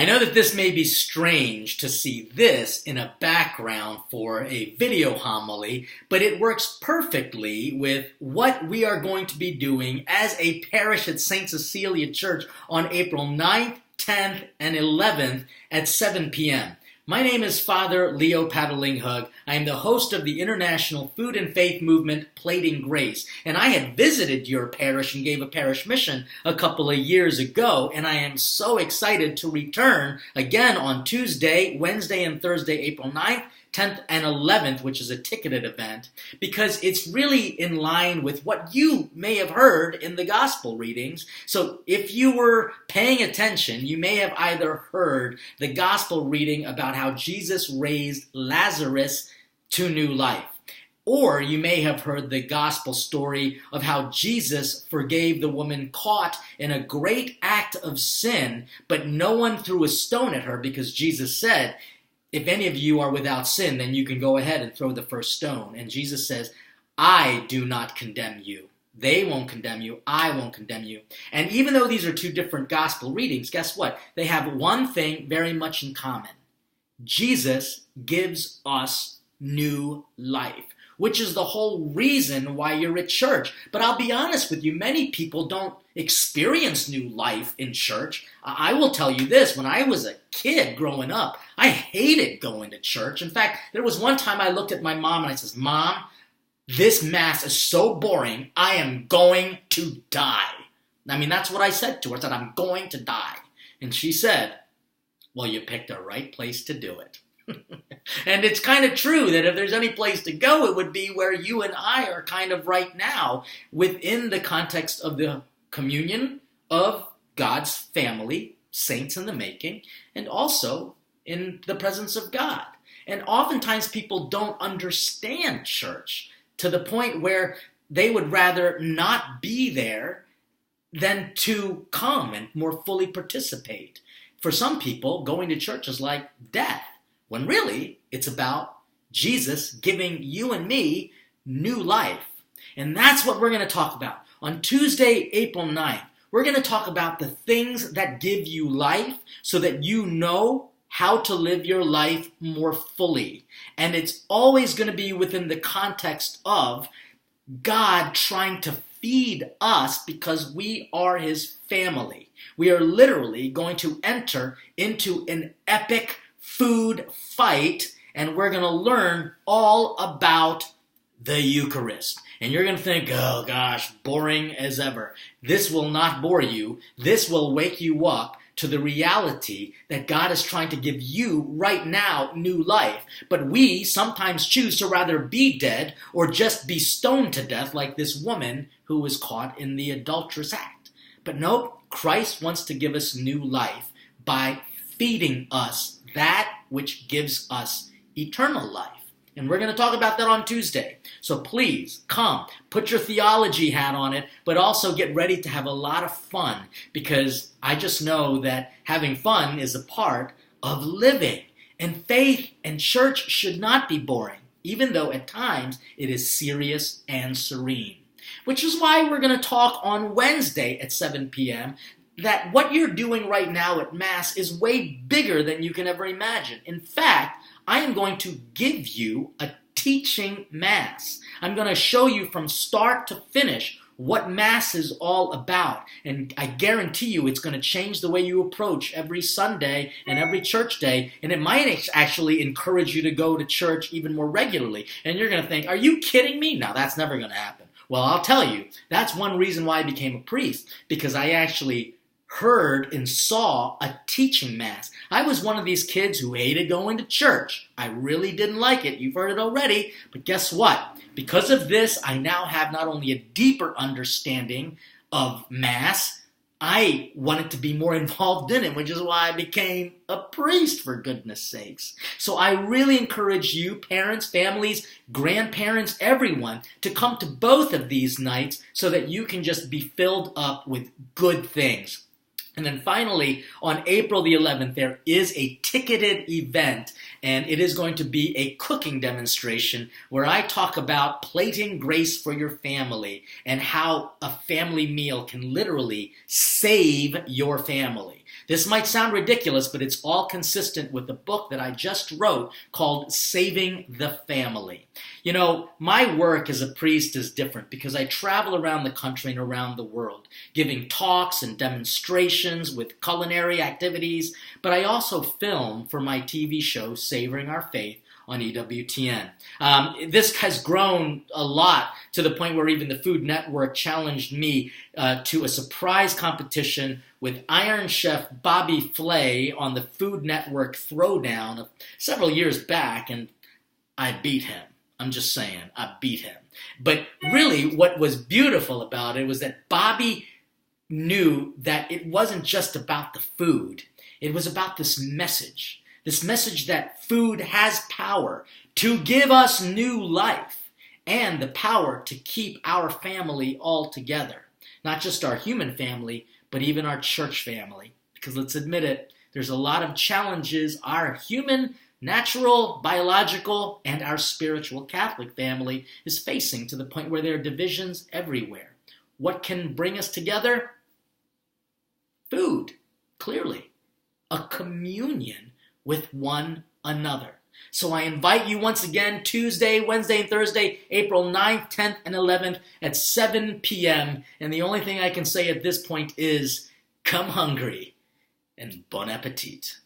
I know that this may be strange to see this in a background for a video homily, but it works perfectly with what we are going to be doing as a parish at St. Cecilia Church on April 9th, 10th, and 11th at 7 p.m. My name is Father Leo Patalinghug. I am the host of the International Food and Faith Movement Plating Grace, and I had visited your parish and gave a parish mission a couple of years ago, and I am so excited to return again on Tuesday, Wednesday, and Thursday, April 9th, 10th, and 11th, which is a ticketed event, because it's really in line with what you may have heard in the gospel readings. So if you were paying attention, you may have either heard the gospel reading about how Jesus raised Lazarus to new life, or you may have heard the gospel story of how Jesus forgave the woman caught in a great act of sin, but no one threw a stone at her because Jesus said, if any of you are without sin, then you can go ahead and throw the first stone. And Jesus says, I do not condemn you. They won't condemn you. I won't condemn you. And even though these are two different gospel readings, guess what? They have one thing very much in common. Jesus gives us new life, which is the whole reason why you're at church. But I'll be honest with you, many people don't experience new life in church. I will tell you this, when I was a kid growing up, I hated going to church. In fact, there was one time I looked at my mom and I said, Mom, this Mass is so boring, I am going to die. I mean, that's what I said to her. I said, I'm going to die. And she said, well, you picked the right place to do it. And it's kind of true that if there's any place to go, it would be where you and I are kind of right now, within the context of the communion of God's family, saints in the making, and also in the presence of God. And oftentimes people don't understand church to the point where they would rather not be there than to come and more fully participate. For some people, going to church is like death, when really it's about Jesus giving you and me new life. And that's what we're going to talk about. On Tuesday, April 9th, we're going to talk about the things that give you life so that you know how to live your life more fully. And it's always going to be within the context of God trying to feed us because we are his family. We are literally going to enter into an epic food fight, and we're going to learn all about the Eucharist. And you're going to think, oh gosh, boring as ever. This will not bore you. This will wake you up to the reality that God is trying to give you right now new life. But we sometimes choose to rather be dead or just be stoned to death like this woman who was caught in the adulterous act. But nope, Christ wants to give us new life by feeding us that which gives us eternal life. And we're going to talk about that on Tuesday. So please come, put your theology hat on it, but also get ready to have a lot of fun, because I just know that having fun is a part of living. And faith and church should not be boring, even though at times it is serious and serene. Which is why we're going to talk on Wednesday at 7 p.m. that what you're doing right now at Mass is way bigger than you can ever imagine. In fact, I am going to give you a teaching Mass. I'm going to show you from start to finish what Mass is all about. And I guarantee you it's going to change the way you approach every Sunday and every church day. And it might actually encourage you to go to church even more regularly. And you're going to think, are you kidding me? No, that's never going to happen. Well, I'll tell you, that's one reason why I became a priest, because I actually heard and saw a teaching Mass. I was one of these kids who hated going to church. I really didn't like it. You've heard it already. But guess what? Because of this, I now have not only a deeper understanding of Mass, I wanted to be more involved in it, which is why I became a priest, for goodness sakes. So I really encourage you, parents, families, grandparents, everyone, to come to both of these nights so that you can just be filled up with good things. And then finally, on April the 11th, there is a ticketed event, and it is going to be a cooking demonstration where I talk about plating grace for your family and how a family meal can literally save your family. This might sound ridiculous, but it's all consistent with the book that I just wrote called Saving the Family. You know, my work as a priest is different because I travel around the country and around the world, giving talks and demonstrations with culinary activities, but I also film for my TV show, Savoring Our Faith, on EWTN. This has grown a lot to the point where even the Food Network challenged me to a surprise competition with Iron Chef Bobby Flay on the Food Network Throwdown several years back, and I beat him. I'm just saying, I beat him. But really, what was beautiful about it was that Bobby knew that it wasn't just about the food. It was about this message that food has power to give us new life and the power to keep our family all together. Not just our human family, but even our church family. Because let's admit it, there's a lot of challenges our human, natural, biological, and our spiritual Catholic family is facing to the point where there are divisions everywhere. What can bring us together? Food, clearly. A communion with one another. So I invite you once again, Tuesday, Wednesday, and Thursday, April 9th, 10th, and 11th at 7 p.m. And the only thing I can say at this point is, come hungry and bon appetit.